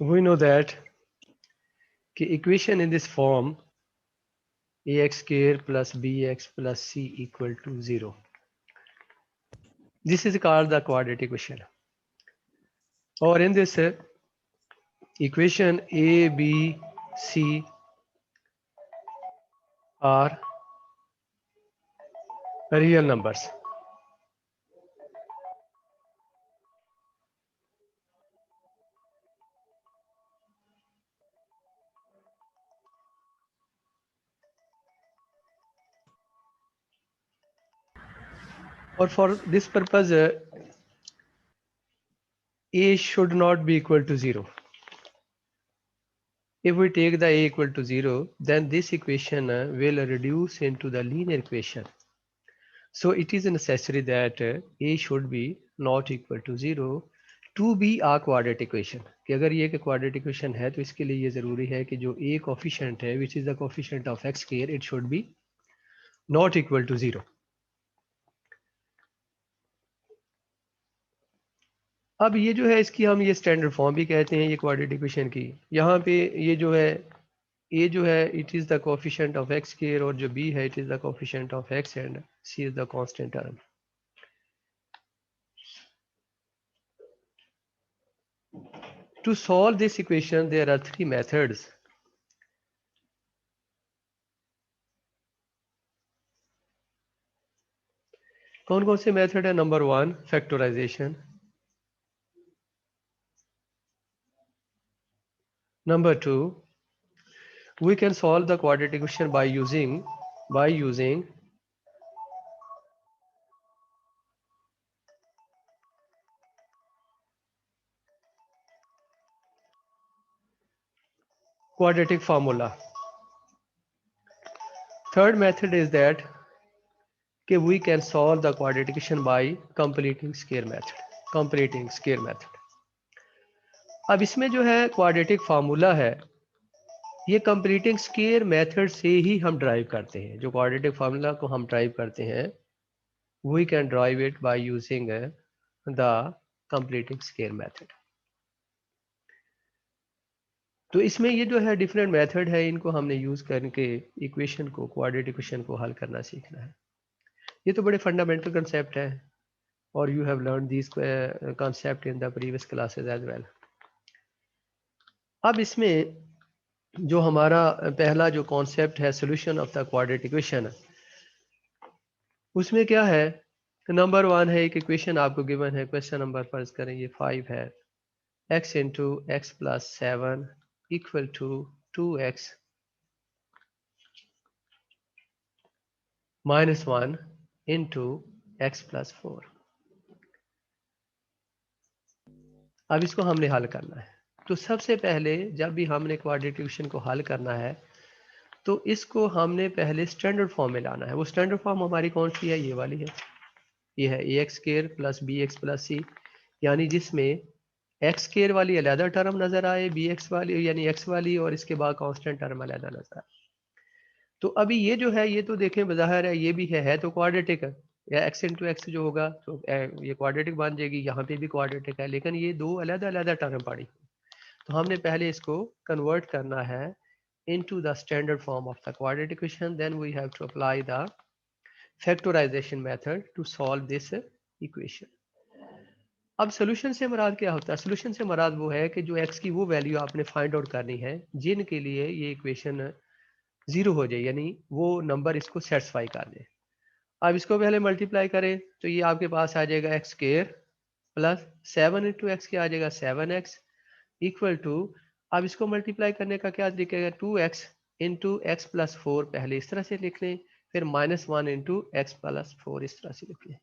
We know that the equation in this form ax square plus bx plus c equal to 0. This is called the quadratic equation. Or in this equation a, b, c are real numbers. Or for this purpose, a should not be equal to 0. If we take the a equal to 0, then this equation will reduce into the linear equation. So it is necessary that a should be not equal to 0 to be a quadratic equation. कि अगर ये एक quadratic equation है तो इसके लिए ये जरूरी है कि जो a coefficient है, which is the coefficient of x square, it should be not equal to 0. अब ये जो है इसकी हम ये स्टैंडर्ड फॉर्म भी कहते हैं ये क्वाड्रेटिक इक्वेशन की. यहाँ पे ये जो है a जो है it is the coefficient of x square और जो b है it is the coefficient of x and c is the constant term. To solve this equation there are three methods. कौन कौन से मेथड है? Number 1 factorization, number 2 we can solve the quadratic equation by using quadratic formula. Third method is that we can solve the quadratic equation by completing square method. अब इसमें जो है quadratic formula है ये कंप्लीटिंग स्क्वायर मेथड से ही हम derive करते हैं. जो क्वाड्रेटिक फार्मूला को हम ड्राइव करते हैं we can derive it by using the completing square method. तो इसमें ये जो है डिफरेंट मेथड है इनको हमने यूज करके इक्वेशन को क्वाड्रेटिक इक्वेशन को हल करना सीखना है. ये तो बड़े फंडामेंटल कंसेप्ट है और you have learn this concept in the previous classes as well. अब इसमें जो हमारा पहला जो कॉन्सेप्ट है solution of the quadratic equation, उसमें क्या है? नंबर 1 है एक इक्वेशन आपको गिवन है. क्वेश्चन नंबर फर्ज करें ये 5 है. x into x plus 7 equal to 2x minus 1 into x plus 4. अब इसको हमने हल करना है. तो सबसे पहले जब भी हमने क्वाड्रेटिक इक्वेशन को हल करना है तो इसको हमने पहले स्टैंडर्ड फॉर्म में लाना है. वो स्टैंडर्ड फॉर्म हमारी कौन सी है? ये वाली है. ये है a x square plus b x plus c, यानी जिसमें एक्स स्क्वायर वाली अलहदा टर्म नजर आए, बी एक्स वाली यानी एक्स वाली, और इसके बाद कांस्टेंट टर्म अलहदा नजर आए. तो अभी ये जो है ये तो देखें बज़ाहिर है ये भी है तो क्वाड्रेटिक है. या एक्स इंटू एक्स जो होगा तो ये क्वाड्रेटिक बन जाएगी. यहाँ पे भी क्वाड्रेटिक है लेकिन ये दो अलहदा अलहदा टर्म पड़ी. तो हमने पहले इसको कन्वर्ट करना है into the standard form of the quadratic equation. Then we have to apply the factorization method to solve this equation. अब सोल्यूशन से मुराद क्या होता है? सोल्यूशन से मुराद वो है कि जो x की वो वैल्यू आपने फाइंड आउट करनी है जिनके लिए ये इक्वेशन जीरो हो जाए, यानी वो नंबर इसको सेटिस्फाई कर दे. अब इसको पहले मल्टीप्लाई करें तो ये आपके पास आ जाएगा x square plus 7 into x क्या आ जाएगा 7x इक्वल टू. अब इसको मल्टीप्लाई करने का क्या तरीका है? 2x इंटू एक्स प्लस 4 पहले इस तरह से लिख लें, फिर माइनस 1 इंटू एक्स प्लस 4 इस तरह से लिख लें.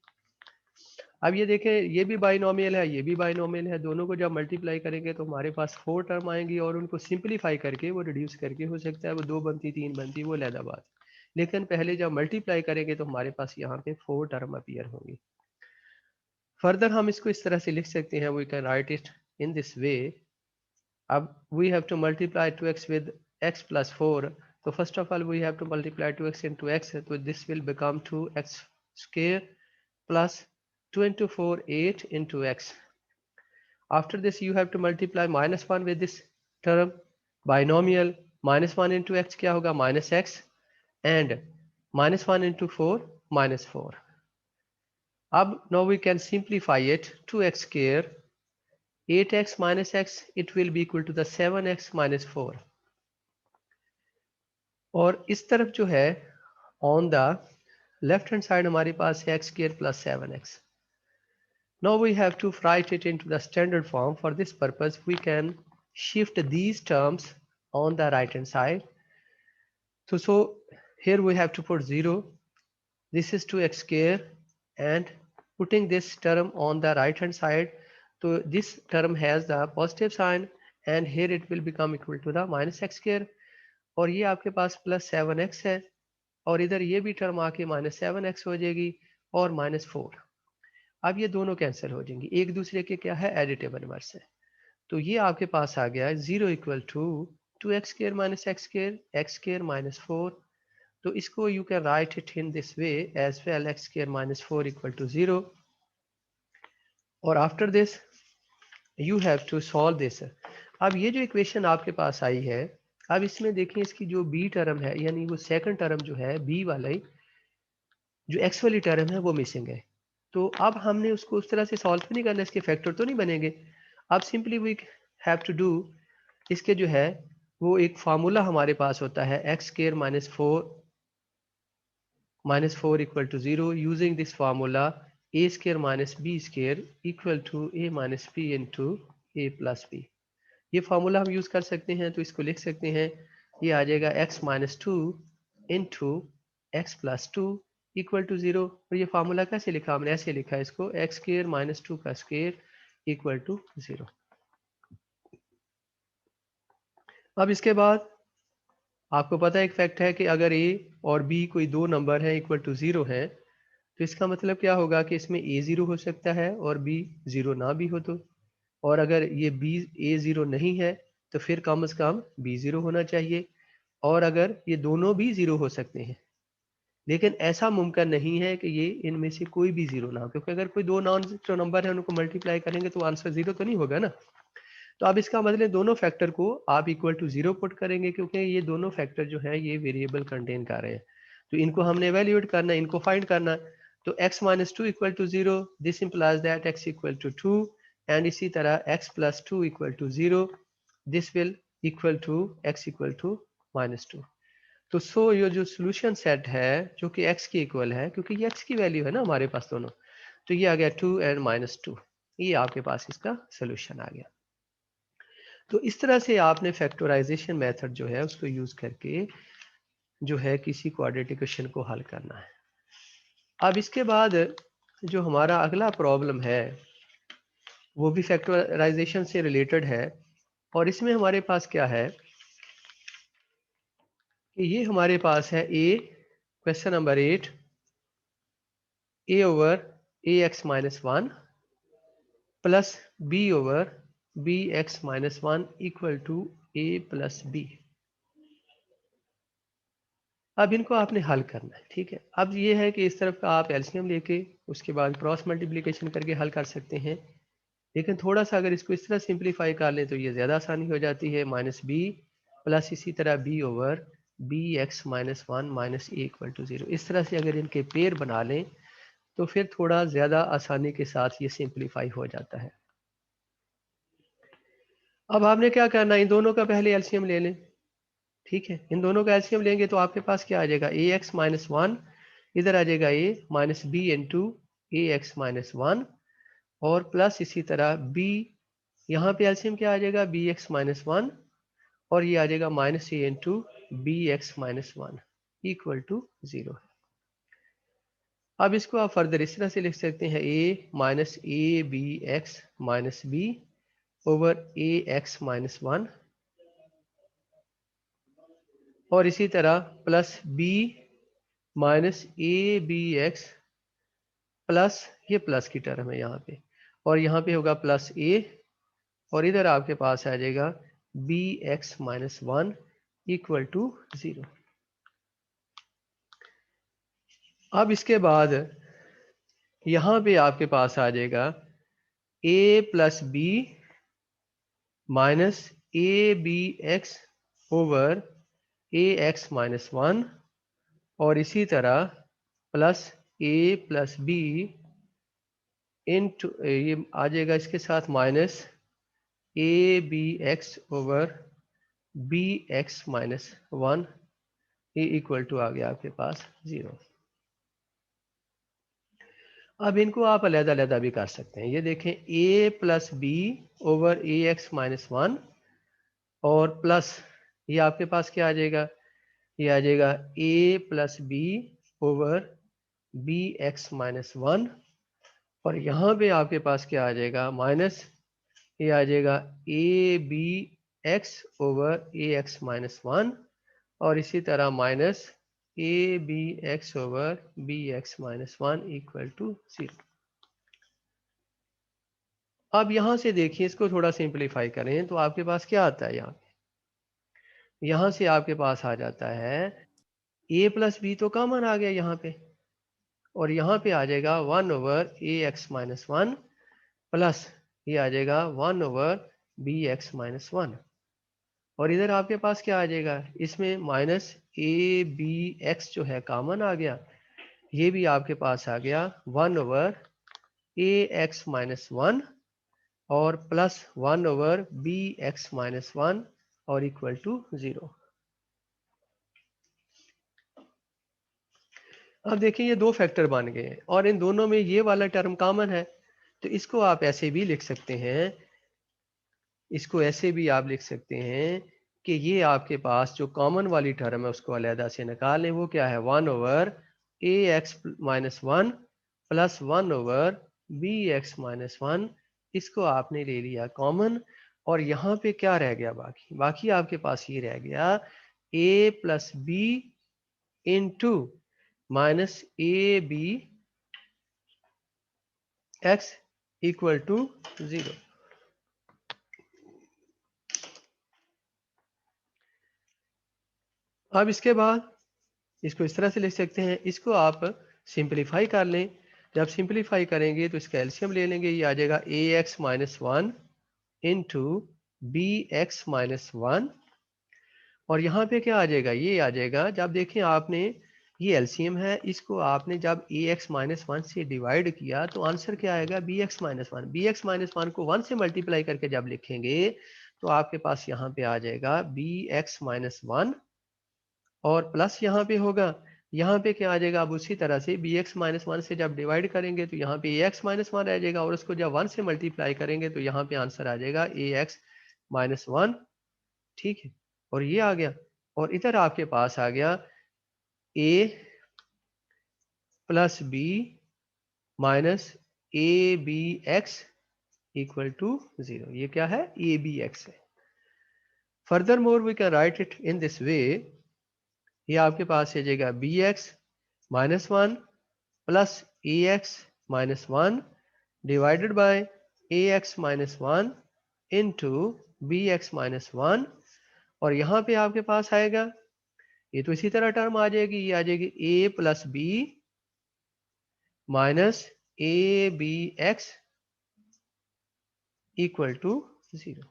अब ये देखें ये भी बाइनोमियल है ये भी बाइनोमियल है. दोनों को जब मल्टीप्लाई करेंगे तो हमारे पास 4 टर्म आएंगी और उनको सिंपलीफाई करके वो रिड्यूस करके हो सकता है वो 2 बनती 3 बनती वो अलग बात. लेकिन पहले जब मल्टीप्लाई करेंगे तो हमारे पास यहाँ पे 4 टर्म अपीयर होंगी. फर्दर हम इसको इस तरह से लिख सकते हैं. We can write it in this way. अब we have to multiply 2x with x plus 4. So first of all we have to multiply 2x into x. So this will become 2x square plus 2 into 4 8 into x. After this you have to multiply -1 with this term, binomial, -1 into x क्या होगा -x, and -1 into 4 -4. अब now we can simplify it, 2x square 8x minus x, it will be equal to the 7x minus 4. और इस तरफ जो है on the left hand side हमारे पास है x square plus 7x. Now we have to write it into the standard form. For this purpose we can shift these terms on the right hand side. So here we have to put 0. This is 2x square, and putting this term on the right hand side, so this term has the positive sign and here it will become equal to the minus x square, और ये आपके पास plus 7x है और इधर ये भी term आके -7x हो जाएगी और -4. अब ये दोनों कैंसिल हो जाएंगी, एक दूसरे के क्या है एडिटिव इनवर्स है. तो ये आपके पास आ गया 0 equal to 2x square minus x square x square minus 4. तो इसको you can write it in this way as well, x square minus 4 equal to 0. और after this you have to solve this. अब ये जो equation आपके पास आई है, अब इसमें देखिए इसकी जो b टर्म है, यानी वो सेकंड टर्म जो है b वाली, जो x वाली टर्म है वो मिसिंग है. तो अब हमने उसको उस तरह से सॉल्व नहीं करना, इसके फैक्टर तो नहीं बनेंगे. अब simply we have to do, इसके जो है वो एक फार्मूला हमारे पास होता है x square minus four equal to 0. Using this formula a square minus B square equal to a minus B into A plus B. ये फार्मूला हम यूज कर सकते हैं, तो इसको लिख सकते हैं, ये आ जाएगा x minus two into x plus two equal to 0. और ये फार्मूला कैसे लिखा हमने, ऐसे लिखा है इसको, x स्क्वायर माइनस टू का स्क्वायर इक्वल टू 0. अब इसके बाद आपको पता है एक फैक्ट है कि अगर a और b कोई दो नंबर है इक्वल टू 0 है, तो इसका मतलब क्या होगा कि इसमें a 0 हो सकता है और b 0 ना भी हो. तो और अगर ये a 0 नहीं है तो फिर कम से कम b 0 होना चाहिए, और अगर ये दोनों भी 0 हो सकते हैं, लेकिन ऐसा मुमकिन नहीं है कि ये इनमें से कोई भी 0 ना हो, क्योंकि अगर कोई दो नॉन जो नंबर है उनको मल्टीप्लाई करेंगे तो आंसर 0 तो नहीं होगा ना. तो अब इसका मतलब दोनों फैक्टर को आप इक्वल टू 0 पुट करेंगे, क्योंकि ये दोनों फैक्टर जो है ये वेरिएबल कंटेन कर रहे हैं, तो इनको हमने एवेल्यूएट करना है, इनको फाइंड करना है. तो x minus two equal to 0, this implies that x equal to 2, and इसी तरह x plus two equal to 0, this will equal to x equal to minus two. तो सो ये जो सोल्यूशन सेट है जो कि x के इक्वल है, क्योंकि ये x की वैल्यू है ना हमारे पास दोनों, तो ये आ गया 2 एंड माइनस 2. ये आपके पास इसका सोल्यूशन आ गया. तो इस तरह से आपने फैक्टराइजेशन मेथड जो है उसको यूज करके जो है किसी क्वाड्रेटिक क्वेश्चन को हल करना है. अब इसके बाद जो हमारा अगला प्रॉब्लम है वो भी फैक्टराइजेशन से रिलेटेड है, और इसमें हमारे पास क्या है कि ये हमारे पास है question number 8, a over A x minus one plus B over B x minus one equal to a plus B. अब इनको आपने हल करना है, ठीक है. अब ये है कि इस तरफ का आप एलसीएम लेके उसके बाद क्रॉस मल्टीप्लिकेशन करके हल कर सकते हैं, लेकिन थोड़ा सा अगर इसको इस तरह सिंप्लीफाई कर लें तो ये ज़्यादा आसानी हो जाती है. माइनस बी प्लस इसी तरह B over B x minus one minus A equal to 0. इस तरह से अगर इनके पेयर बना लें तो फिर थोड़ा ज़्यादा आसानी के साथ ये सिंप्लीफाई हो जाता है. अब आपने क्या करना है, इन दोनों का पहले एलसीएम ले लें, ठीक है. इन दोनों का एलसीएम लेंगे तो आपके पास क्या आ जाएगा, ए एक्स माइनस वन, इधर आ जाएगा ए माइनस बी इंटू ए एक्स माइनस वन, और प्लस इसी तरह बी, यहाँ पे एलसीएम क्या आ जाएगा, बी एक्स माइनस वन, और ये आ जाएगा minus A into B x minus one equal to 0. अब इसको आप फर्दर इस तरह से लिख सकते हैं, a minus A B x minus b over A x minus one, और इसी तरह plus B minus A B x plus, ये प्लस की टर्म है यहाँ पे, और यहाँ पे होगा प्लस ए, और इधर आपके पास आ जाएगा B x minus one equal to 0. अब इसके बाद यहाँ पे आपके पास आ जाएगा a plus B minus A B x over A x minus 1 और इसी तरह plus A plus B into ये आ जाएगा इसके साथ minus A B x over B x minus 1 ये इक्वल टू आ गया आपके पास 0। अब इनको आप अलग-अलग भी कर सकते हैं। ये देखें a plus B over A x minus 1 और प्लस ये आपके पास क्या आ जाएगा, ये आ जाएगा a plus B over B x minus 1 और यहाँ पे आपके पास क्या आ जाएगा माइनस ये आ जाएगा A B x over A x minus 1 और इसी तरह minus A B x over B x minus 1 equal to 0। अब यहां से देखिए इसको थोड़ा सिंपलीफाई करें तो आपके पास क्या आता है, यहां से आपके पास आ जाता है a प्लस बी तो कॉमन आ गया यहाँ पे और यहाँ पे आ जाएगा 1 ओवर ए एक्स माइनस 1 प्लस ये आ जाएगा 1 ओवर बी एक्स माइनस 1 और इधर आपके पास क्या आ जाएगा, इसमें माइनस ए बी एक्स जो है कॉमन आ गया, ये भी आपके पास आ गया 1 ओवर ए एक्स माइनस 1 और plus 1 over B x minus 1 और इक्वल टू 0। अब देखिए ये दो फैक्टर बन गए हैं और इन दोनों में ये वाला टर्म कॉमन है तो इसको आप ऐसे भी लिख सकते हैं, इसको ऐसे भी आप लिख सकते हैं कि ये आपके पास जो कॉमन वाली टर्म है उसको अलहदा से निकाल लें। वो क्या है 1 ओवर ए x minus 1 plus 1 over B x minus 1 इसको आपने ले लिया कॉमन और यहाँ पे क्या रह गया, बाकी आपके पास ये रह गया a plus B into minus A B x equal to 0। अब इसके बाद इसको इस तरह से लिख सकते हैं, इसको आप सिंपलीफाई कर लें। जब सिंपलीफाई करेंगे तो इसका एलसीएम ले लेंगे, ये आ जाएगा a x minus 1 into B x minus 1 और यहाँ पे क्या आ जाएगा, ये आ जाएगा जब देखें आपने ये एलसीएम है, इसको आपने जब ए एक्स माइनस 1 से डिवाइड किया तो आंसर क्या आएगा B x minus 1। B x minus 1 को 1 से मल्टीप्लाई करके जब लिखेंगे तो आपके पास यहाँ पे आ जाएगा बी एक्स माइनस 1 और प्लस यहाँ पे होगा, यहाँ पे क्या आ जाएगा, अब उसी तरह से बी एक्स माइनस 1 से जब डिवाइड करेंगे तो यहाँ पे ए एक्स माइनस 1 रह जाएगा और उसको जब 1 से मल्टीप्लाई करेंगे तो यहाँ पे आंसर आ जाएगा ए एक्स माइनस 1। ठीक है, और ये आ गया और इधर आपके पास आ गया a plus B minus A B x equal to 0। ये क्या है, ए बी एक्स है। Further more we can write it in this way, ये आपके पास आ जाएगा B x minus 1 plus a x minus 1 divided by a x minus 1 into B x minus 1 और यहाँ पे आपके पास आएगा ये तो इसी तरह टर्म आ जाएगी, ये आ जाएगी a plus B minus A B x equal to 0।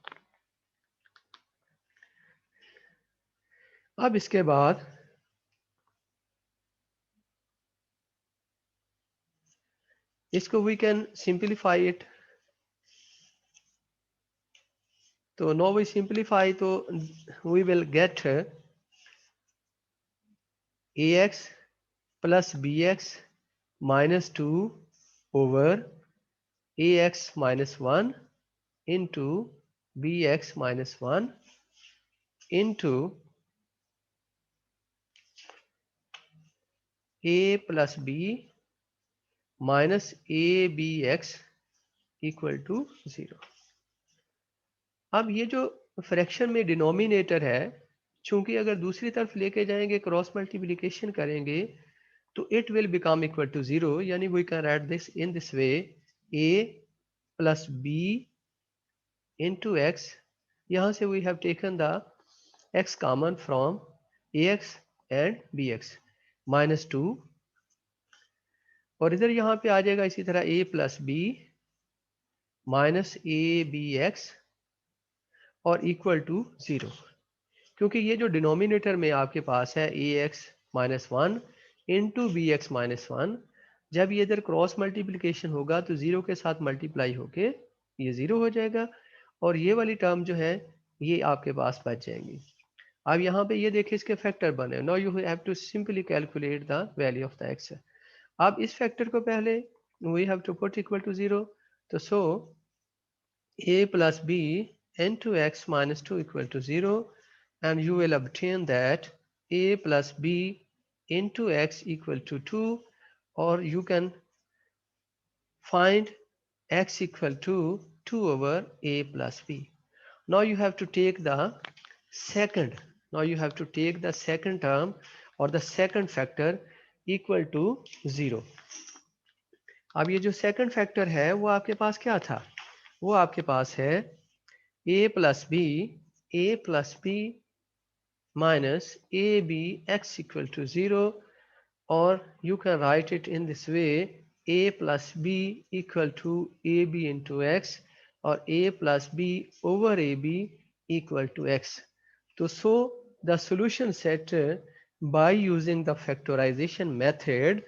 अब इसके बाद इसको वी कैन सिंप्लीफाई इट, तो नो वी सिंप्लीफाई तो we will get a x plus b x minus 2 over A x minus 1 into B x minus 1 into A plus B minus A B x equal to 0। अब ये जो fraction में denominator है, चूंकि अगर दूसरी तरफ लेके जाएंगे क्रॉस मल्टीप्लिकेशन करेंगे तो it will become equal to 0, यानी we can write this in this way a plus B into x, यहाँ से we have taken the x common from ax and bx minus 2 और इधर यहाँ पे आ जाएगा इसी तरह a plus B minus A B x और इक्वल टू 0, क्योंकि ये जो डिनोमिनेटर में आपके पास है a x minus one into B x minus one, जब ये इधर क्रॉस मल्टीप्लिकेशन होगा तो 0 के साथ मल्टीप्लाई होके ये 0 हो जाएगा और ये वाली टर्म जो है ये आपके पास बच जाएंगी। अब यहाँ पे ये देखिए इसके फैक्टर बने, now you have to simply calculate the value of the x. अब इस फैक्टर को पहले we have to put equal to 0, तो सो a plus b into x minus 2 equal to 0, and you will obtain that a plus b into x equal to 2, or you can find x equal to 2 over a plus b. Now you have to take the second, term or the second factor equal to 0. अब ये जो second factor है वो आपके पास क्या था, वो आपके पास है a plus b minus ab x equal to 0, or you can write it in this way, a plus b equal to ab into x, or a plus b over ab equal to x. So the solution set by using the factorization method,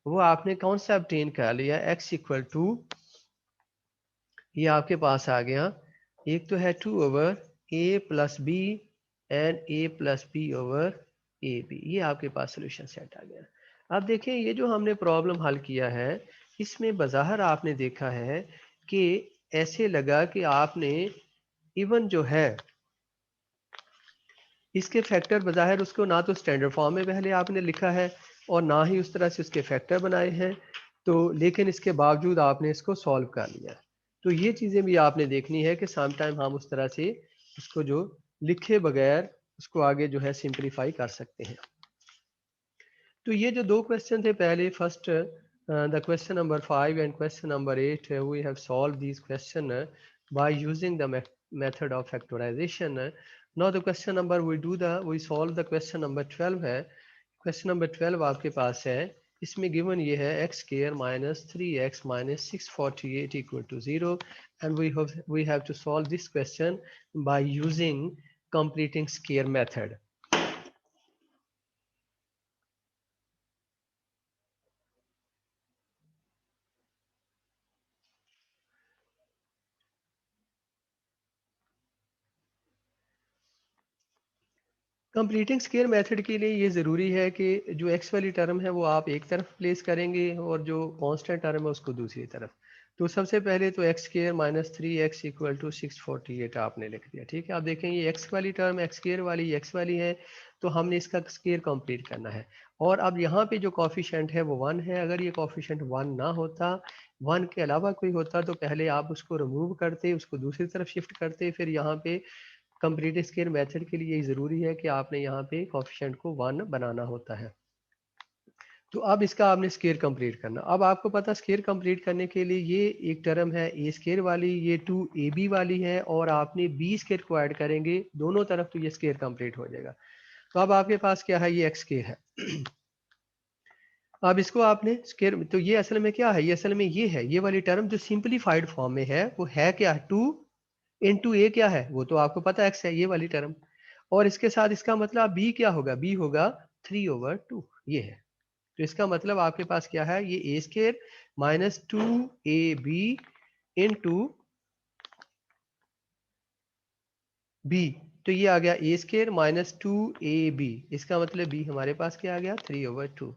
वो आपने कौन सा obtain कर लिया, x equal to, ये आपके पास आ गया, एक तो है 2 over a plus B and a plus B over A B, ये आपके पास सोल्यूशन सेट आ गया। अब देखें ये जो हमने प्रॉब्लम हल किया है इसमें बज़ाहिर आपने देखा है कि ऐसे लगा कि आपने इवन जो है इसके फैक्टर बज़ाहिर उसको ना तो स्टैंडर्ड फॉर्म में पहले आपने लिखा है और ना ही उस तरह से उसके फैक्टर बनाए हैं, तो लेकिन इसके बावजूद आपने इसको सॉल्व कर लिया। तो ये चीज़ें भी आपने देखनी है कि सम टाइम हम उस तरह से उसको जो लिखे बगैर उसको आगे जो है सिंप्लीफाई कर सकते हैं। तो ये जो दो क्वेश्चन थे पहले, first the question number 5 and question number 8, we have solve this question by using the method of factorization. Now the question number we solve the question number 12 है। क्वेश्चन नंबर 12 आपके पास है, इसमें गिवन ये है x square minus 3x minus 648 equal to 0, and we have to solve this question by using completing square method. Completing square method के लिए ये ज़रूरी है कि जो एक्स वाली टर्म है वो आप एक तरफ प्लेस करेंगे और जो कांस्टेंट टर्म है उसको दूसरी तरफ। तो सबसे पहले तो x square minus 3x equal to 648 आपने लिख दिया, ठीक है। आप देखें ये एक्स वाली टर्म एक्स स्क्वायर वाली एक्स वाली है, तो हमने इसका स्क्वायर कंप्लीट करना है। और अब यहाँ पे जो कॉफिशेंट है वो 1 है, अगर ये कॉफिशेंट 1 ना होता, 1 के अलावा कोई होता तो पहले आप उसको रिमूव करते, उसको दूसरी तरफ शिफ्ट करते, फिर यहाँ पे कंप्लीट स्क्वायर मेथड के लिए ज़रूरी है कि आपने यहाँ पे कोफिशिएंट को 1 बनाना होता है। तो अब इसका आपने स्क्वायर कंप्लीट करना। अब आपको पता स्क्वायर कंप्लीट करने के लिए ये एक टर्म है ए स्क्वायर वाली, ये 2ab वाली है, और आपने बी स्क्वायर को ऐड करेंगे दोनों तरफ तो ये स्क्वायर कंप्लीट हो जाएगा। तो अब आपके पास क्या है, ये एक्स स्क्वायर है। अब इसको आपने स्क्वायर, तो ये असल में क्या है, ये असल में ये है, ये वाली टर्म जो सिंपलीफाइड फॉर्म में है वो है क्या, 2 इंटू ए क्या है, वो तो आपको पता एक्स है, ये वाली टर्म, और इसके साथ इसका मतलब बी क्या होगा, बी होगा 3/2, ये है। तो इसका मतलब आपके पास क्या है, ये a square minus 2ab into b, तो ये आ गया ए स्क्वायर माइनस 2ab, इसका मतलब बी हमारे पास क्या आ गया 3/2।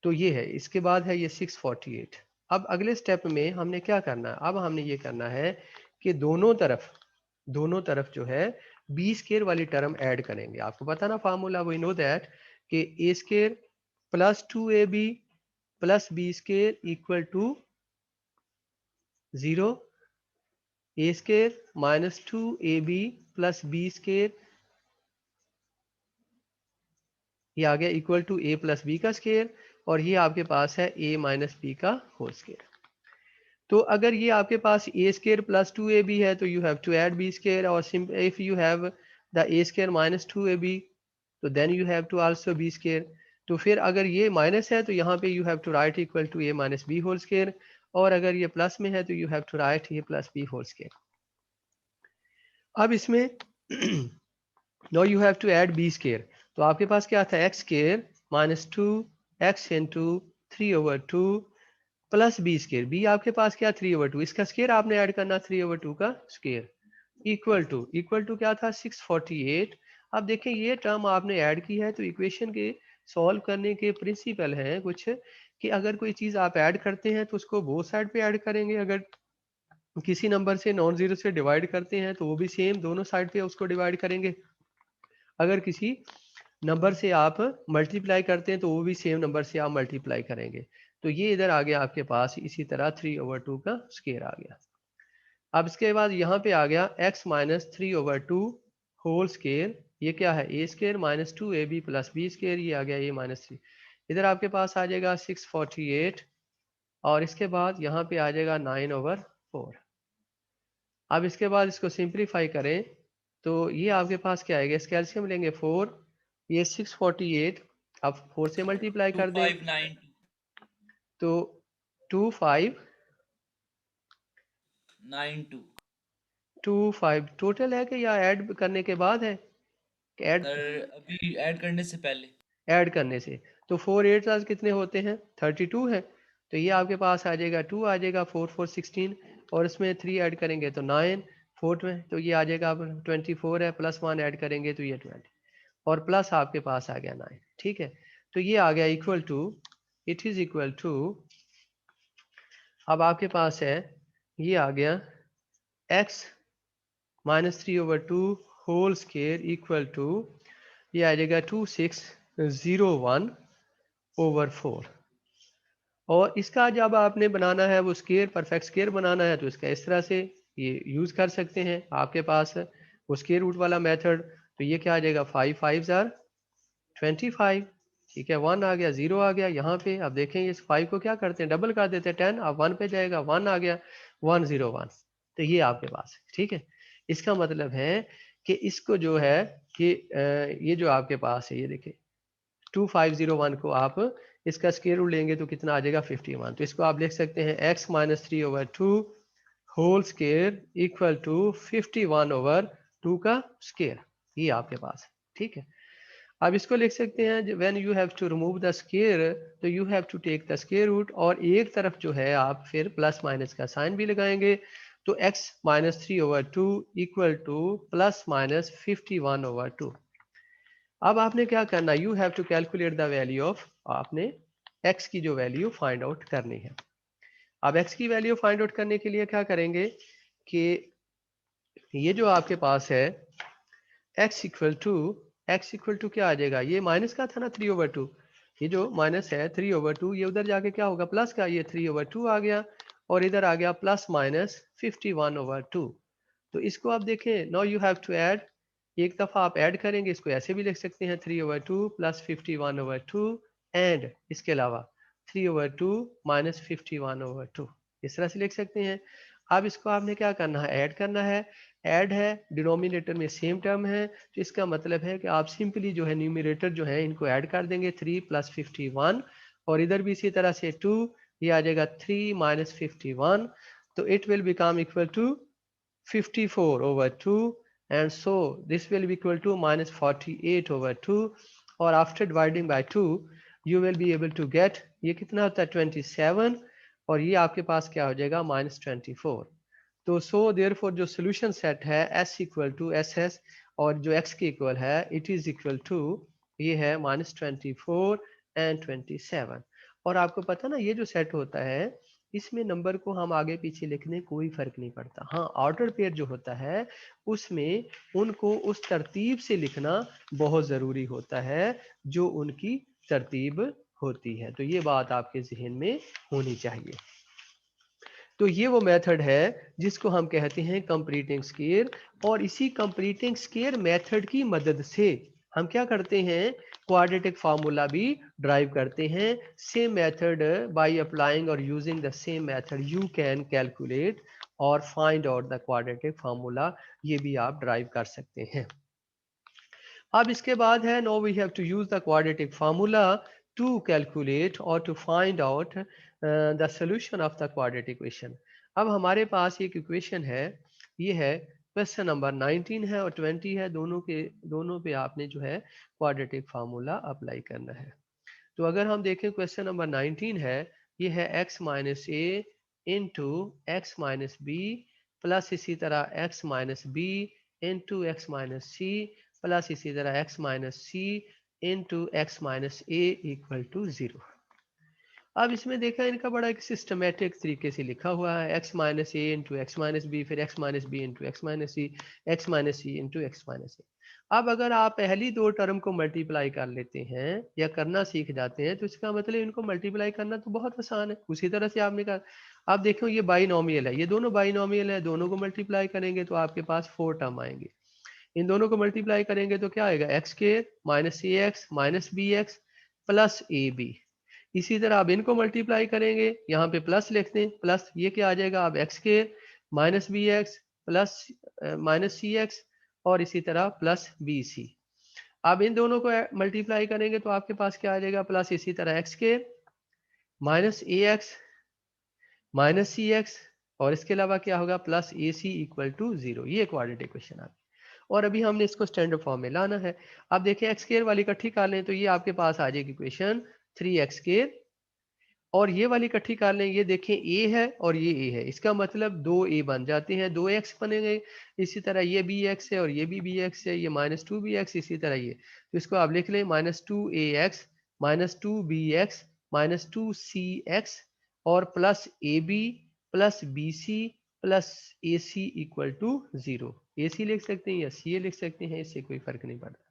तो ये है, इसके बाद है ये 648। अब अगले स्टेप में हमने क्या करना है, अब हमने ये करना है कि दोनों तरफ जो है बी स्क्वायर वाली टर्म ऐड करेंगे। आपको पता ना फार्मूला, वी नो दैट कि a square plus 2ab plus b square equal to 0, a square minus 2ab plus b square, ये आ गया equal to a plus b का स्क्वायर, और ये आपके पास है ए माइनस बी का होल स्क्वायर। तो अगर ये आपके पास ए स्क्वायर प्लस 2ab है तो you have to add b square, और if you have the a square minus 2ab तो then you have to also b square. तो फिर अगर ये माइनस है तो यहाँ पे you have to write equal to a minus b whole square, और अगर ये प्लस में है तो you have to write a plus b whole square. अब इसमें now you have to add B square, तो आपके पास क्या था x square minus two x into 3/2 plus B square, B आपके पास क्या 3/2, इसका स्केयर आपने ऐड करना 3/2 का स्केयर इक्वल टू क्या था 648। अब देखें ये टर्म आपने ऐड की है, तो इक्वेशन के सॉल्व करने के प्रिंसिपल हैं कुछ कि अगर कोई चीज़ आप ऐड करते हैं तो उसको बोथ साइड पे ऐड करेंगे, अगर किसी नंबर से नॉन जीरो से डिवाइड करते हैं तो वो भी सेम दोनों साइड पे उसको डिवाइड करेंगे, अगर किसी नंबर से आप मल्टीप्लाई करते हैं तो वो भी सेम नंबर से आप मल्टीप्लाई करेंगे। तो ये इधर आ गया आपके पास इसी तरह 3/2 का स्केयर आ गया। अब इसके बाद यहाँ पे आ गया x माइनस 3/2 होल स्केयर, ये क्या है a square minus 2ab plus B square, ये आ गया a माइनस 3, इधर आपके पास आ जाएगा 648 और इसके बाद यहाँ पे आ जाएगा 9/4। अब इसके बाद इसको सिंप्लीफाई करें तो ये आपके पास क्या आएगा, इसका एलसीएम लेंगे 4, ये 648 अब 4 से मल्टीप्लाई कर दें 2592 तो 2525 टोटल है कि या ऐड करने के बाद है, ऐड सर अभी ऐड करने से पहले। ऐड करने से, तो 4 8 आज कितने होते हैं 32 है, तो ये आपके पास आ जाएगा 2 आ जाएगा 4 4 16 और इसमें 3 ऐड करेंगे तो 9 4 में, तो ये आ जाएगा अब 24 है प्लस 1 ऐड करेंगे तो ये 20 और प्लस आपके पास आ गया 9, ठीक है। तो ये आ गया equal to, it is equal to, अब आपके पास है ये आ गया x minus 3/2 whole square equal to, ये आ जाएगा 2601/4 और इसका जब आपने बनाना है वो स्केयर परफेक्ट स्केयर बनाना है तो इसका इस तरह से ये यूज कर सकते हैं, आपके पास वो स्केयर रूट वाला मेथड, तो ये क्या आ जाएगा 5 5 जार 25, ठीक है 1 आ गया 0 आ गया यहाँ पे, अब देखें इस 5 को क्या करते हैं डबल कर देते हैं 10, अब 1 पे जाएगा 1 आ गया 101, तो ये आपके पास है, ठीक है। इसका मतलब है कि इसको जो है कि ये जो आपके पास है ये देखिए 2501 को आप इसका स्क्वायर रूट लेंगे तो कितना आ जाएगा 51, तो इसको आप लिख सकते हैं x minus 3/2 whole square equal to 51/2 का स्क्वायर, ये आपके पास है, ठीक है। अब इसको लिख सकते हैं when you have to remove the square तो you have to take the square root और एक तरफ जो है आप फिर प्लस माइनस का साइन भी लगाएंगे, तो x minus 3/2 equal to plus minus 51/2। अब आपने क्या करना, you have to calculate the value of, आपने x की जो वैल्यू फाइंड आउट करनी है। अब x की वैल्यू फाइंड आउट करने के लिए क्या करेंगे कि ये जो आपके पास है x इक्वल टू क्या आ जाएगा, ये माइनस का था ना 3/2, ये जो माइनस है 3/2 ये उधर जाके क्या होगा प्लस का, ये 3/2 आ गया और इधर आ गया प्लस माइनस 51/2। तो इसको आप देखें now you have to add, एक दफ़ा आप ऐड करेंगे, इसको ऐसे भी लिख सकते हैं 3/2 प्लस 51/2 एंड इसके अलावा 3/2 माइनस 51/2, इस तरह से लिख सकते हैं। अब इसको आपने क्या करना है ऐड करना है, ऐड है डिनोमिनेटर में सेम टर्म है, तो इसका मतलब है कि आप सिंपली जो है न्यूमरेटर जो है इनको ऐड कर देंगे 3 प्लस 51 और इधर भी इसी तरह से 2, ये आ जाएगा 3 माइनस 51, तो it will become equal to 54/2 and so this will be equal to minus 48/2 और after dividing by 2 you will be able to get, ये कितना होता है 27 और ये आपके पास क्या हो जाएगा माइनस 24। तो सो देयरफॉर जो सोल्यूशन सेट है s equal to S S और जो x के इक्वल है इट इज इक्वल टू ये है माइनस 24 एंड 27। और आपको पता ना ये जो सेट होता है इसमें नंबर को हम आगे पीछे लिखने कोई फर्क नहीं पड़ता, हाँ ऑर्डर पेयर जो होता है उसमें उनको उस तरतीब से लिखना बहुत ज़रूरी होता है जो उनकी तरतीब होती है, तो ये बात आपके जहन में होनी चाहिए। तो ये वो मेथड है जिसको हम कहते हैं कंप्लीटिंग स्केयर और इसी कंप्लीटिंग स्केयर मेथड की मदद से हम क्या करते हैं क्वाड्रेटिक फार्मूला भी ड्राइव करते हैं। सेम मेथड बाय अप्लाइंग और using the same method you can calculate और find out the quadratic formula, ये भी आप ड्राइव कर सकते हैं। अब इसके बाद है now we have to use the quadratic formula to calculate और to find out the solution of the quadratic equation. अब हमारे पास एक इक्वेशन है, ये है क्वेश्चन नंबर 19 है और 20 है, दोनों पे आपने जो है क्वाड्रेटिक फार्मूला अप्लाई करना है। तो अगर हम देखें क्वेश्चन नंबर 19 है, ये है x माइनस ए into x minus B plus इसी तरह x minus B into x minus c plus इसी तरह x minus c into x minus A equal to 0। अब इसमें देखा इनका बड़ा एक सिस्टमेटिक तरीके से लिखा हुआ है, x माइनस ए इंटू एक्स माइनस बी, फिर x minus B into x minus C, x minus c into x minus a. अब अगर आप पहली दो टर्म को मल्टीप्लाई कर लेते हैं या करना सीख जाते हैं तो इसका मतलब इनको मल्टीप्लाई करना तो बहुत आसान है। उसी तरह से आपने कहा, आप देखो ये बाइनोमियल है, ये दोनों बाइनोमियल है, दोनों को मल्टीप्लाई करेंगे तो आपके पास 4 टर्म आएंगे। इन दोनों को मल्टीप्लाई करेंगे तो क्या आएगा, एक्स स्क्वायर माइनस सी x minus B x plus ए बी। इसी तरह आप इनको मल्टीप्लाई करेंगे, यहाँ पे प्लस लिख दें, प्लस ये क्या आ जाएगा, अब x square minus B x plus minus सी एक्स और इसी तरह प्लस बी सी। अब इन दोनों को मल्टीप्लाई करेंगे तो आपके पास क्या आ जाएगा, प्लस इसी तरह x square minus A x minus C x और इसके अलावा क्या होगा, plus A C equal to 0। ये क्वाड्रेटिक इक्वेशन आ गई और अभी हमने इसको स्टैंडर्ड फॉर्म में लाना है। अब देखिए एक्स स्क्वायर वाली इकट्ठी कर लें तो ये आपके पास आ जाएगी इक्वेशन 3x स्क्वायर और ये वाली इकट्ठी कर लें, ये देखें a है और ये a है, इसका मतलब दो a बन जाते हैं, दो x बनेंगे। इसी तरह ये bx है और ये भी bx है, ये -2bx, इसी तरह ये, तो इसको आप लिख लें -2ax -2bx -2cx और plus ab plus bc plus ac equal to 0। ac लिख सकते हैं या ca लिख सकते हैं, इससे कोई फर्क नहीं पड़ता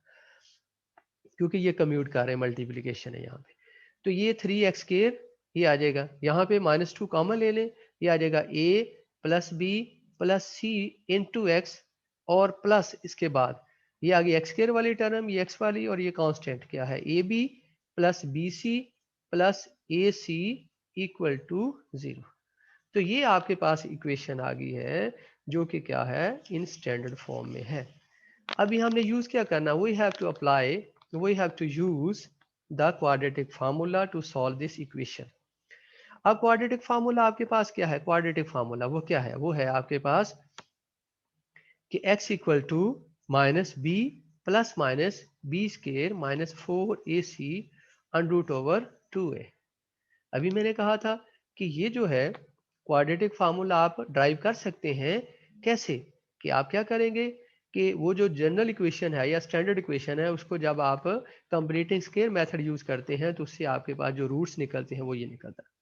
क्योंकि ये कम्यूट कर रहे हैं, मल्टीप्लीकेशन है यहाँ पे। तो ये 3x स्क्वायर ये आ जाएगा, यहाँ पे -2 कॉमन ले लें, ये आ जाएगा a plus B plus C into x और प्लस इसके बाद ये आ गई एक्स स्क्वायर वाली टर्म, ये x वाली और ये कांस्टेंट क्या है, A B plus B C plus A C equal to 0। तो ये आपके पास इक्वेशन आ गई है जो कि क्या है, इन स्टैंडर्ड फॉर्म में है। अभी हमने यूज क्या करना, we have to apply, we have to use the quadratic formula to solve this equation. अब क्वाड्रेटिक फार्मूला आपके पास क्या है, क्वाड्रेटिक फार्मूला वो क्या है, वो है आपके पास कि x equal to minus B plus minus B square minus 4ac under root over 2a। अभी मैंने कहा था कि ये जो है क्वाड्रेटिक फार्मूला आप ड्राइव कर सकते हैं, कैसे कि आप क्या करेंगे कि वो जो जनरल इक्वेशन है या स्टैंडर्ड इक्वेशन है उसको जब आप कंप्लीटिंग स्केयर मेथड यूज करते हैं तो उससे आपके पास जो रूट्स निकलते हैं वो ये निकलता है।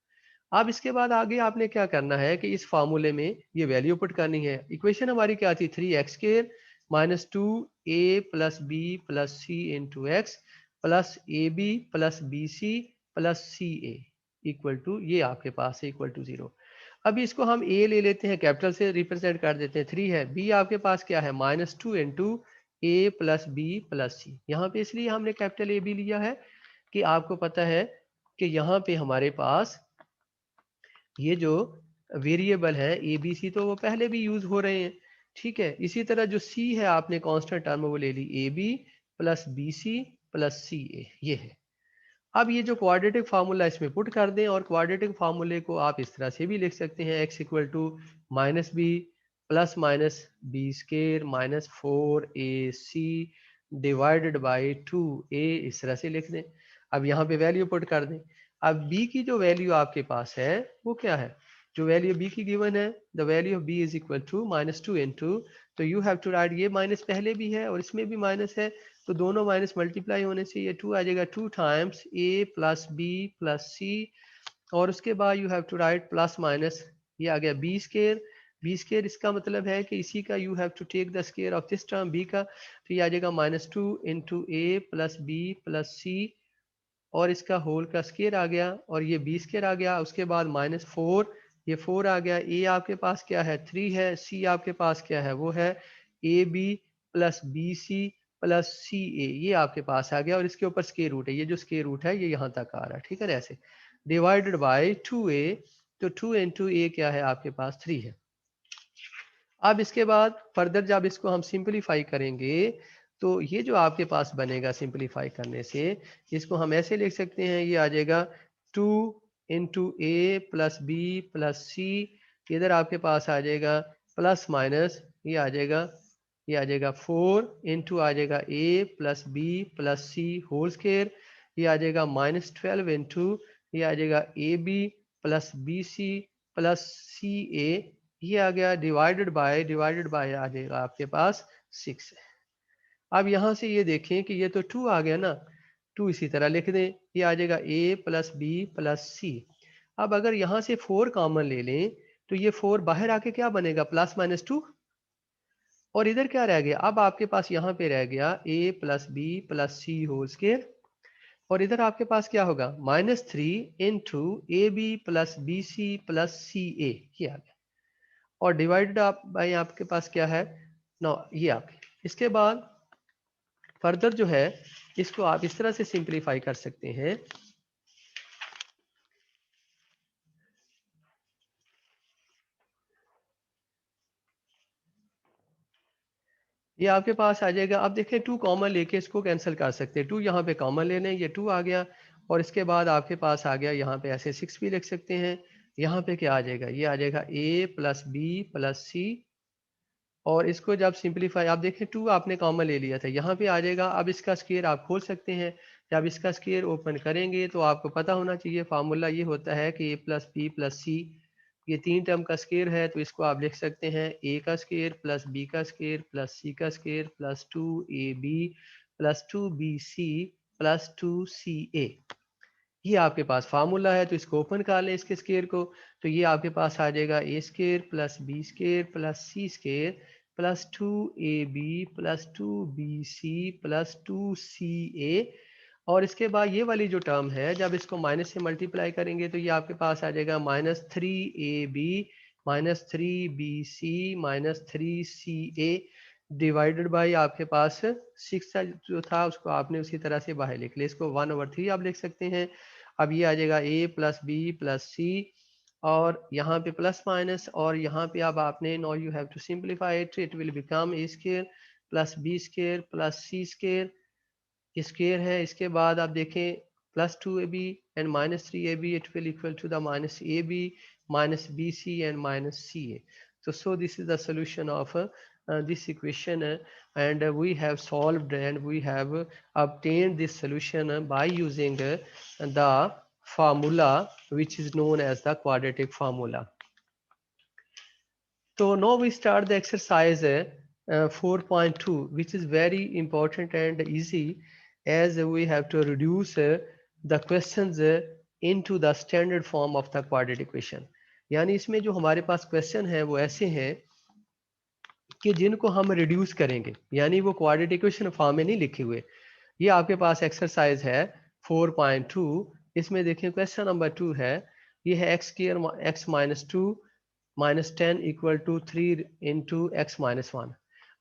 अब इसके बाद आगे आपने क्या करना है कि इस फार्मूले में ये वैल्यू पुट करनी है। इक्वेशन हमारी क्या थी, 3x square minus 2a plus B plus C into x plus A B plus B C plus c a equal to, ये आपके पास है इक्वल टू 0। अभी इसको हम a ले लेते हैं, कैपिटल से रिप्रेजेंट कर देते हैं, 3 है, b आपके पास क्या है -2 इंटू ए प्लस बी प्लस सी। यहाँ पे इसलिए हमने कैपिटल ए बी लिया है कि आपको पता है कि यहाँ पे हमारे पास ये जो वेरिएबल है ए बी सी तो वो पहले भी यूज हो रहे हैं, ठीक है। इसी तरह जो सी है आपने कांस्टेंट टर्म वो ले ली, a B plus B C plus c a, ये है। अब ये जो क्वाड्रेटिक फार्मूला इसमें पुट कर दें और क्वाड्रेटिक फार्मूले को आप इस तरह से भी लिख सकते हैं, x equal to minus B plus minus B square minus 4ac divided by 2a, इस तरह से लिख दें। अब यहाँ पे वैल्यू पुट कर दें। अब b की जो वैल्यू आपके पास है वो क्या है, जो वैल्यू b की गिवन है, the value of b is equal to -2 into, तो यू हैव टू राइट, ये माइनस पहले भी है और इसमें भी माइनस है तो दोनों माइनस मल्टीप्लाई होने से ये 2 आ जाएगा, 2 times a plus B plus c और उसके बाद you have to write plus minus, ये आ गया बी स्केयर। बी स्केयर इसका मतलब है कि इसी का you have to take the square of this term b का, तो ये आ जाएगा -2 इंटू ए प्लस बी प्लस सी और इसका होल का स्केयर आ गया और ये बी स्केयर आ गया। उसके बाद -4, ये 4 आ गया, ए आपके पास क्या है 3 है, सी आपके पास क्या है वो है A B plus B C plus c a, ये आपके पास आ गया और इसके ऊपर स्केयर रूट है, ये जो स्केयर रूट है ये यहाँ तक आ रहा है, ठीक है ना, ऐसे डिवाइडेड बाय 2a, तो 2 इंटू ए क्या है आपके पास 3 है। अब इसके बाद फर्दर जब इसको हम सिंपलीफाई करेंगे तो ये जो आपके पास बनेगा सिंपलीफाई करने से, इसको हम ऐसे लिख सकते हैं, ये आ जाएगा 2 इंटू ए प्लस बी प्लस सी, इधर आपके पास आ जाएगा प्लस माइनस ये आ जाएगा, ये आ जाएगा 4 इंटू आ जाएगा a plus B plus c whole square, ये आ जाएगा -12 इंटू ये आ जाएगा A B plus B C plus c a, ये आ गया डिवाइडेड बाय आ जाएगा आपके पास 6। अब यहाँ से ये देखें कि ये तो 2 आ गया ना, 2 इसी तरह लिख दें, ये आ जाएगा a प्लस बी प्लस सी। अब अगर यहाँ से 4 कॉमन ले लें तो ये 4 बाहर आके क्या बनेगा, प्लस माइनस 2, और इधर क्या रह गया, अब आपके पास यहाँ पे रह गया a plus B plus c whole square, और इधर आपके पास क्या होगा, -3 into a B plus B C plus c a, ये आ गया, और डिवाइडेड आप भाई आपके पास क्या है 9, ये आ गया। इसके बाद फर्दर जो है इसको आप इस तरह से सिंप्लीफाई कर सकते हैं, ये आपके पास आ जाएगा। अब देखिए 2 कॉमन लेके इसको कैंसिल कर सकते हैं, 2 यहाँ पे कॉमन ले लें, ये 2 आ गया, और इसके बाद आपके पास आ गया यहाँ पे ऐसे 6 भी लिख सकते हैं। यहाँ पे क्या आ जाएगा, ये आ जाएगा a plus B plus c, और इसको जब सिंप्लीफाई आप देखें 2 आपने कॉमन ले लिया था, यहाँ पे आ जाएगा। अब इसका स्केयर आप खोल सकते हैं, जब इसका स्केयर ओपन करेंगे तो आपको पता होना चाहिए फार्मूला ये होता है कि a प्लस बी प्लस सी, ये 3 टर्म का स्केयर है, तो इसको आप लिख सकते हैं a का स्केयर प्लस b का स्केयर प्लस c का square plus 2ab plus 2bc plus 2ca, ये आपके पास फार्मूला है। तो इसको ओपन कर लें इसके स्केयर को, तो ये आपके पास आ जाएगा a square plus B square plus c square plus 2ab plus 2bc plus 2ca, और इसके बाद ये वाली जो टर्म है जब इसको माइनस से मल्टीप्लाई करेंगे तो ये आपके पास आ जाएगा -3ab -3bc -3ca divided by आपके पास 6 जो था उसको आपने उसी तरह से बाहर लिख लिया, इसको 1/3 आप लिख सकते हैं। अब ये आ जाएगा a plus B plus c, और यहाँ पे प्लस माइनस, और यहाँ पे अब आपने now you have to simplify it, it will become a square plus B square plus c square, square है। इसके बाद आप देखें +2ab and -3ab, it will equal to the -ab -bc and -ca। So this is the solution of this equation, and we have solved and we have obtained this solution by using the formula which is known as the quadratic formula. So now we start the exercise 4.2, which is very important and easy, as we have to reduce the questions into the standard form of the quadratic equation. यानी इसमें जो हमारे पास question है वो ऐसे हैं कि जिनको हम रिड्यूस करेंगे, यानी वो क्वाड्रेटिक इक्वेशन फॉर्म में नहीं लिखे हुए। ये आपके पास एक्सरसाइज है 4.2, इसमें देखें क्वेश्चन नंबर 2 है, ये है x square x minus 2 minus 10 equal to 3 into x minus 1।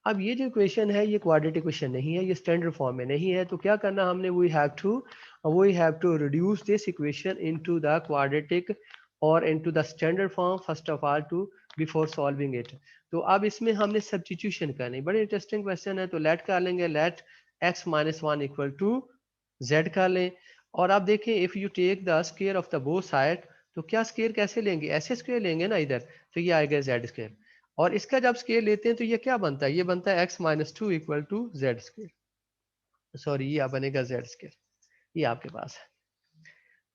अब ये जो इक्वेशन है ये क्वाड्रेटिक इक्वेशन नहीं है, ये स्टैंडर्ड फॉर्म में नहीं है, तो क्या करना हमने, we have to reduce this equation into the quadratic और into the standard form first of all to before solving it. तो अब इसमें हमने सब्स्टिट्यूशन करनी, बड़े इंटरेस्टिंग क्वेश्चन है, तो लेट कर लेंगे, let x minus 1 equal to z कर लें, और आप देखें if you take the square of the both side, तो क्या स्क्वायर कैसे लेंगे, ऐसे स्क्वायर लेंगे ना इधर, तो ये आएगा जेड स्क्वायर, और इसका जब स्क्वायर लेते हैं तो ये क्या बनता है, ये बनता है x minus 2 equal to z square, sorry ये बनेगा जेड स्क्वायर, ये आपके पास है।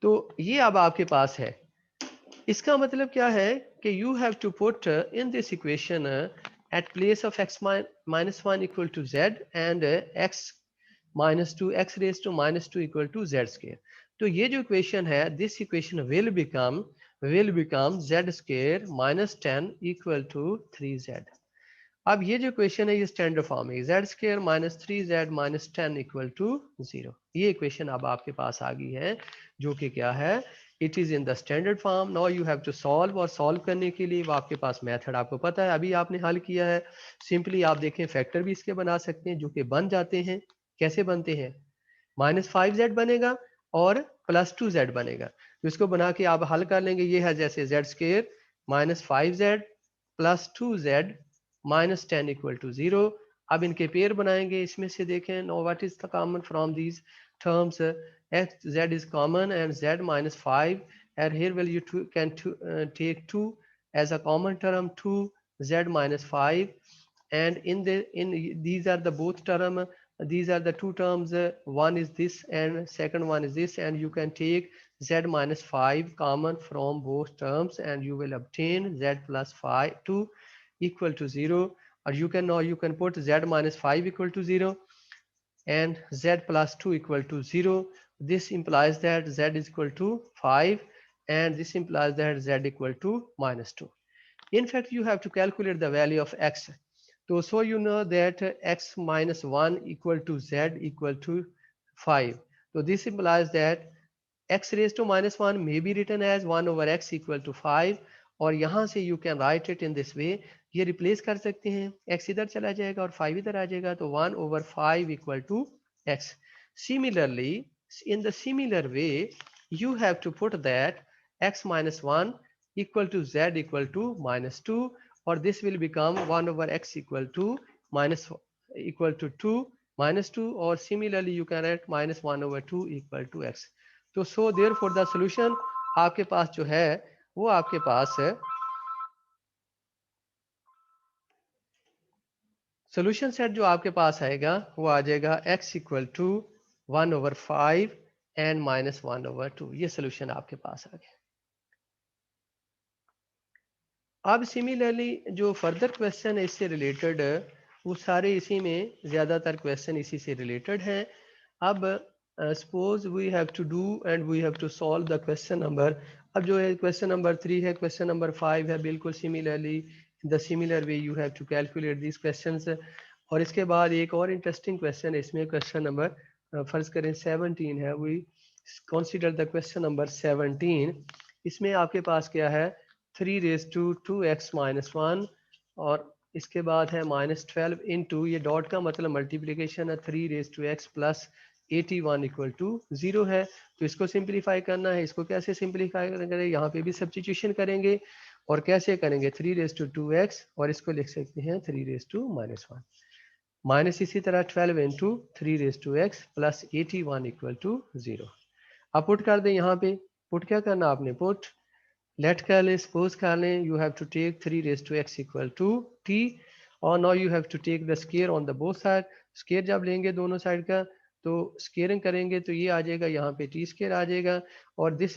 तो ये अब आपके पास है, इसका मतलब क्या है कि you have to put in this equation at place of x minus 1 equal to z and x minus 2 x raise to minus 2 equal to z square. तो ये जो इक्वेशन है, this equation will become z square minus 10 equal to 3z। अब ये जो equation है ये standard form है, z square minus 3z minus 10 equal to 0। ये इक्वेशन अब आपके पास आ गई है, जो कि क्या है, it is in the standard form. Now you have to solve, और सॉल्व करने के लिए वो आपके पास मेथड आपको पता है, अभी आपने हल किया है। सिंपली आप देखें फैक्टर भी इसके बना सकते हैं, जो कि बन जाते हैं, कैसे बनते हैं, -5z बनेगा और +2z बनेगा, तो इसको बना के आप हल कर लेंगे। ये है जैसे z square -5z plus 2z minus 10 equal to 0। अब इनके पेयर बनाएंगे, इसमें से देखें now what is the common from these terms, x z is common and z minus 5, and here will you can take 2 as a common term, 2 z minus 5 and in these are the both term, these are the two terms, one is this and second one is this, and you can take z minus 5 common from both terms and you will obtain z plus 5 2 equal to 0. Or you can, now you can put z minus 5 equal to 0 and z plus 2 equal to 0. This implies that z is equal to 5 and this implies that z equal to minus 2. In fact, you have to calculate the value of x. So you know that x minus 1 equal to z equal to 5. So this implies that x raised to minus 1 may be written as 1 over x equal to 5. और यहाँ से you can write it in this way. ये replace कर सकते हैं, x इधर चला जाएगा और 5 इधर आ जाएगा, तो 1 over 5 equal to x. Similarly, in the similar way, you have to put that x minus 1 equal to z equal to minus 2, or this will become 1 over x equal to minus equal to 2 minus 2, or similarly you can write minus 1 over 2 equal to x. तो so there for the solution आपके पास जो है वो आपके पास है, solution set जो आपके पास आएगा वो आ जाएगा x equal to 1 over 5 and minus 1 over 2. ये सोल्यूशन आपके पास आ गया. अब सिमिलरली जो फर्दर क्वेश्चन है इससे रिलेटेड, वो सारे इसी में, ज़्यादातर क्वेश्चन इसी से रिलेटेड हैं. अब suppose we have to do and we have to solve the question number. अब जो है क्वेश्चन नंबर 3 है, क्वेश्चन नंबर 5 है, बिल्कुल similarly the similar way you have to calculate this questions. और इसके बाद एक और इंटरेस्टिंग क्वेश्चन है इसमें, क्वेश्चन नंबर फर्ज करें 17 है. We consider the question number 17. इसमें आपके पास क्या है, 3 रेज टू 2x माइनस 1, और इसके बाद है माइनस 12 इंटू, ये डॉट का मतलब मल्टीप्लीकेशन है, 3 raise to x plus 81 equal to 0 है. तो इसको सिंप्लीफाई करना है. इसको कैसे सिंप्लीफाई करेंगे, यहाँ पे भी सब्स्टिट्यूशन करेंगे. और कैसे करेंगे, 3 रेज टू 2x, और इसको लिख सकते हैं 3 रेज टू माइनस 1 माइनस इसी तरह 12 into 3 raise to x plus 81 equal to 0. अब पुट कर दें यहाँ पे. पुट क्या करना आपने, पुट लेट कर ले, सपोज कर लें, you have to take 3 raise to x equal to t, और now you have to take the square on the both side. Square जब लेंगे दोनों साइड का, तो स्केयरिंग करेंगे तो ये आ जाएगा, यहाँ पे t स्केयर आ जाएगा, और दिस